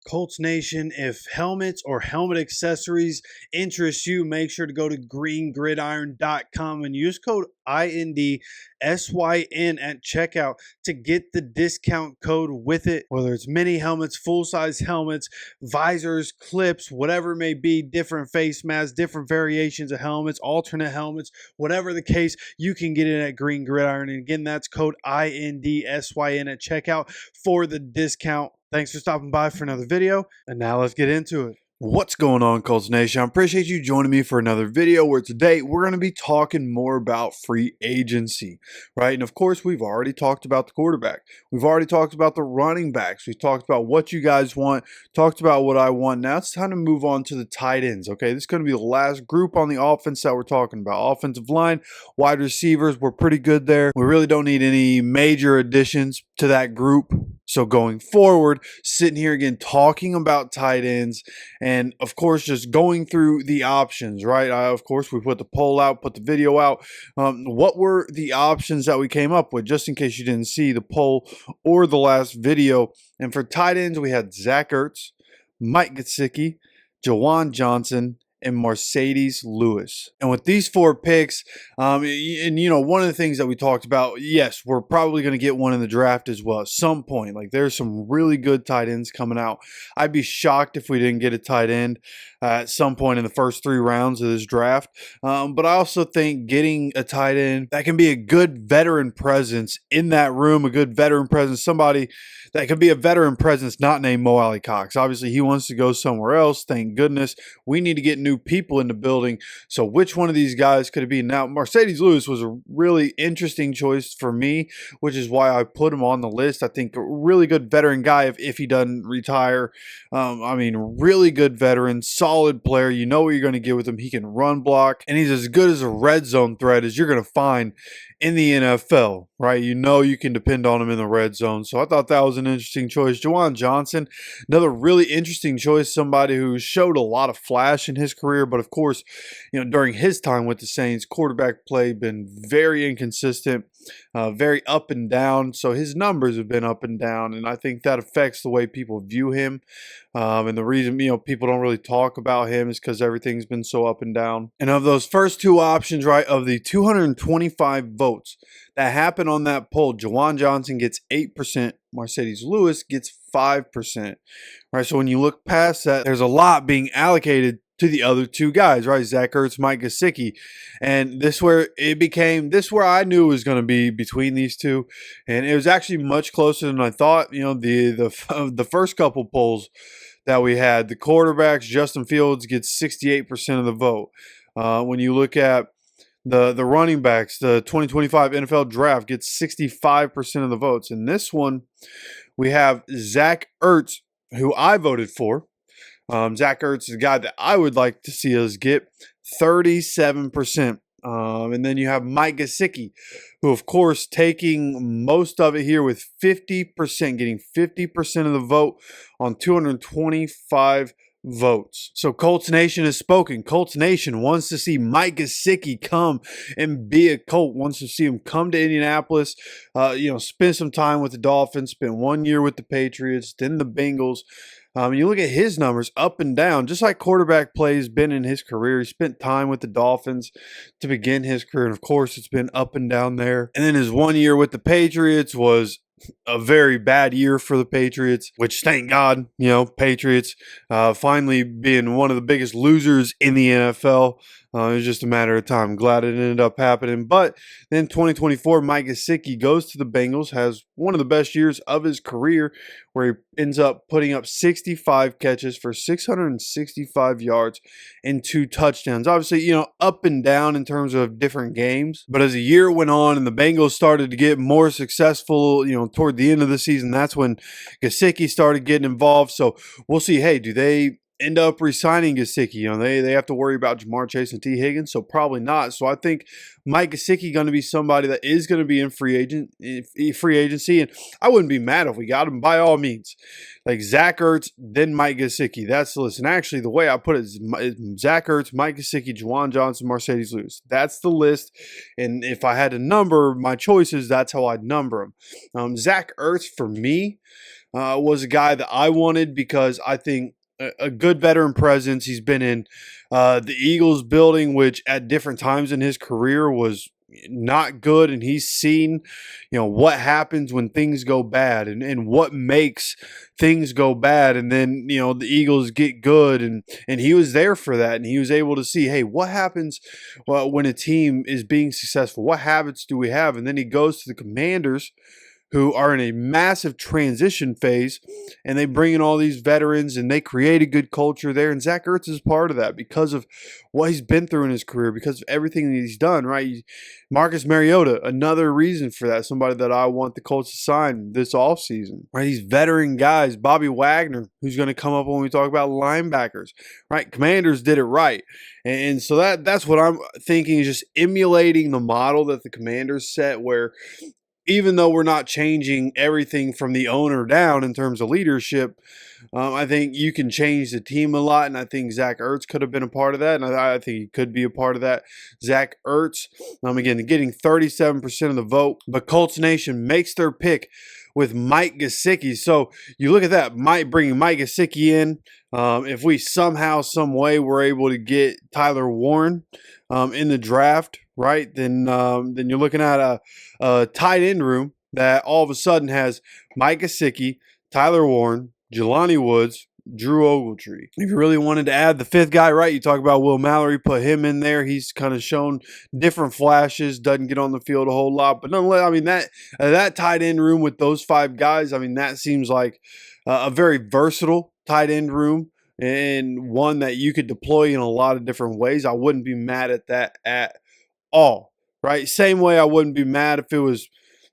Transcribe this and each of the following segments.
Colts Nation, if helmets or helmet accessories interest you, make sure to go to greengridiron.com and use code INDSYN at checkout to get the discount code with it. Whether it's mini helmets, full-size helmets, visors, clips, whatever it may be, different face masks, different variations of helmets, alternate helmets, whatever the case, you can get it at Green Gridiron. And again, that's code INDSYN at checkout for the discount. Thanks for stopping by for another video, and now let's get into it. What's going on, Colts Nation? I appreciate you joining me for another video where today we're going to be talking more about free agency, right? And of course, we've already talked about the quarterback. We've already talked about the running backs. We've talked about what you guys want, talked about what I want. Now it's time to move on to the tight ends, okay? This is going to be the last group on the offense that we're talking about. Offensive line, wide receivers, we're pretty good there. We really don't need any major additions to that group. So going forward, sitting here again talking about tight ends and, of course, just going through the options, right? Of course, we put the poll out, put the video out. What were the options that we came up with, just in case you didn't see the poll or the last video? And for tight ends, we had Zach Ertz, Mike Gesicki, Juwan Johnson, and Mercedes Lewis. And with these four picks, and you know, one of the things that we talked about, yes, we're probably going to get one in the draft as well at some point. Like, there's some really good tight ends coming out. I'd be shocked if we didn't get a tight end at some point in the first 3 rounds of this draft. But I also think getting a tight end that can be a good veteran presence in that room, a good veteran presence, somebody that could be a veteran presence not named Mo Alley Cox. Obviously, he wants to go somewhere else. Thank goodness. We need to get new people in the building. So which one of these guys could it be? Now, Mercedes Lewis was a really interesting choice for me, which is why I put him on the list. I think a really good veteran guy if he doesn't retire. I mean, really good veteran, solid player. You know what you're going to get with him. He can run block, and he's as good as a red zone threat as you're going to find in the NFL, right? You know you can depend on him in the red zone. So I thought that was an interesting choice. Juwan Johnson, another really interesting choice, somebody who showed a lot of flash in his career, but of course, you know, during his time with the Saints, quarterback play been very inconsistent, very up and down. So his numbers have been up and down, and I think that affects the way people view him. And the reason, you know, people don't really talk about him is because everything's been so up and down. And of those first 2 options, right, of the 225 votes that happened on that poll, Juwan Johnson gets 8%, Mercedes Lewis gets 5%, right? So when you look past that, there's a lot being allocated to the other 2 guys, right? Zach Ertz, Mike Gesicki. And this where I knew it was going to be between these 2. And it was actually much closer than I thought. You know, the first couple polls that we had, the quarterbacks, Justin Fields gets 68% of the vote. When you look at the running backs, the 2025 NFL draft gets 65% of the votes. In this one, we have Zach Ertz, who I voted for. Zach Ertz is a guy that I would like to see us get 37%. And then you have Mike Gesicki, who, of course, taking most of it here with 50%, getting 50% of the vote on 225 votes. So Colts Nation has spoken. Colts Nation wants to see Mike Gesicki come and be a Colt, wants to see him come to Indianapolis, you know, spend some time with the Dolphins, spend 1 year with the Patriots, then the Bengals. You look at his numbers up and down, just like quarterback play has been in his career. He spent time with the Dolphins to begin his career, and of course, it's been up and down there. And then his 1 year with the Patriots was a very bad year for the Patriots, which, thank God, you know, Patriots finally being one of the biggest losers in the NFL. It was just a matter of time. Glad it ended up happening. But then 2024, Mike Gesicki goes to the Bengals, has one of the best years of his career, where he ends up putting up 65 catches for 665 yards and 2 touchdowns. Obviously, you know, up and down in terms of different games. But as the year went on and the Bengals started to get more successful, you know, toward the end of the season, that's when Gesicki started getting involved. So we'll see, hey, do they end up re-signing Gesicki? You know, they have to worry about Jamar Chase and T. Higgins, so probably not. So I think Mike Gesicki going to be somebody that is going to be in free agency, and I wouldn't be mad if we got him by all means. Like Zach Ertz, then Mike Gesicki. That's the list. And actually, the way I put it is Zach Ertz, Mike Gesicki, Juwan Johnson, Mercedes Lewis. That's the list. And if I had to number my choices, that's how I'd number them. Zach Ertz, for me, was a guy that I wanted because I think a good veteran presence. He's been in the Eagles building, which at different times in his career was not good, and he's seen, what happens when things go bad, and what makes things go bad, and then the Eagles get good, and he was there for that, and he was able to see, hey, what happens when a team is being successful? What habits do we have? And then he goes to the Commanders, who are in a massive transition phase, and they bring in all these veterans and they create a good culture there. And Zach Ertz is part of that because of what he's been through in his career, because of everything that he's done, right? Marcus Mariota, another reason for that, somebody that I want the Colts to sign this offseason, right? These veteran guys, Bobby Wagner, who's going to come up when we talk about linebackers, right? Commanders did it right. And so that's what I'm thinking, is just emulating the model that the Commanders set, where even though we're not changing everything from the owner down in terms of leadership, I think you can change the team a lot, and I think Zach Ertz could have been a part of that, and I think he could be a part of that. Zach Ertz, again, getting 37% of the vote, but Colts Nation makes their pick with Mike Gesicki. So you look at that, bringing Mike Gesicki in. If we somehow, some way, were able to get Tyler Warren in the draft, right, then you're looking at a tight end room that all of a sudden has Mike Gesicki, Tyler Warren, Jelani Woods, Drew Ogletree. If you really wanted to add the fifth guy, right, you talk about Will Mallory, put him in there. He's kind of shown different flashes, doesn't get on the field a whole lot, but nonetheless, I mean, that tight end room with those five guys, I mean, that seems like a very versatile tight end room, and one that you could deploy in a lot of different ways. I wouldn't be mad at that at all, right? Same way I wouldn't be mad if it was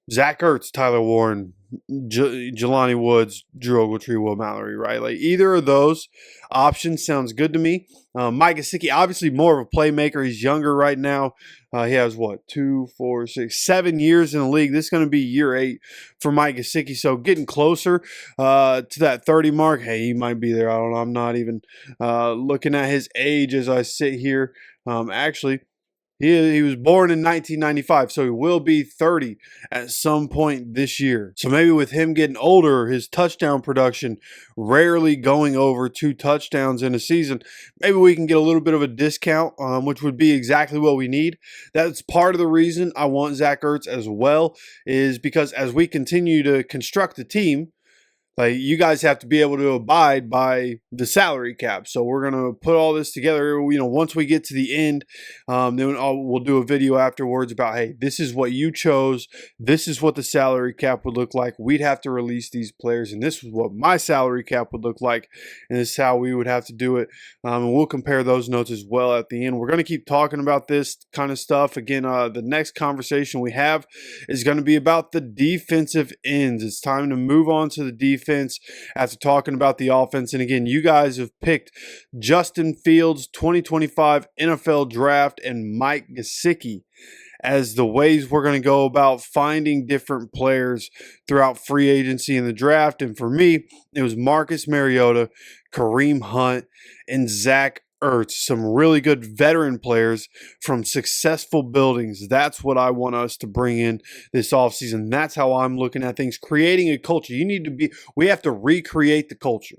Zach Ertz, Tyler Warren, Jelani Woods, Drew Ogletree, Will Mallory, right? Like, either of those options sounds good to me. Mike Gesicki, obviously more of a playmaker. He's younger right now. He has, 7 years in the league. This is going to be year 8 for Mike Gesicki. So getting closer to that 30 mark. Hey, he might be there. I don't know. I'm not even looking at his age as I sit here. Actually, he was born in 1995, so he will be 30 at some point this year. So maybe with him getting older, his touchdown production rarely going over 2 touchdowns in a season, maybe we can get a little bit of a discount, which would be exactly what we need. That's part of the reason I want Zach Ertz as well, is because as we continue to construct the team, like, you guys have to be able to abide by the salary cap. So we're going to put all this together. Once we get to the end, then we'll do a video afterwards about, hey, this is what you chose. This is what the salary cap would look like. We'd have to release these players, and this is what my salary cap would look like, and this is how we would have to do it. And we'll compare those notes as well at the end. We're going to keep talking about this kind of stuff. Again, the next conversation we have is going to be about the defensive ends. It's time to move on to the defense after talking about the offense. And again, you guys have picked Justin Fields, 2025 NFL Draft, and Mike Gesicki as the ways we're going to go about finding different players throughout free agency and the draft. And for me, it was Marcus Mariota, Kareem Hunt, and Zach Ertz, some really good veteran players from successful buildings. That's what I want us to bring in this offseason. That's how I'm looking at things. Creating a culture. We have to recreate the culture.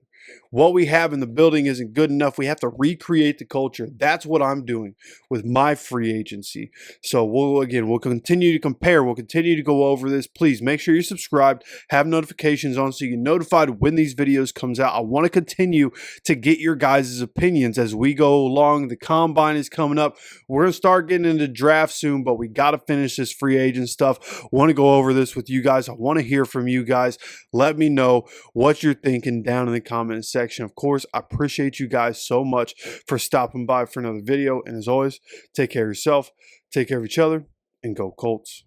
What we have in the building isn't good enough. We have to recreate the culture. That's what I'm doing with my free agency. So we'll continue to compare. We'll continue to go over this. Please make sure you're subscribed, have notifications on so you get notified when these videos comes out. I want to continue to get your guys' opinions as we go along. The combine is coming up. We're going to start getting into draft soon, but we got to finish this free agent stuff. I want to go over this with you guys. I want to hear from you guys. Let me know what you're thinking down in the comments section. Of course, I appreciate you guys so much for stopping by for another video. And as always, take care of yourself, take care of each other, and go Colts.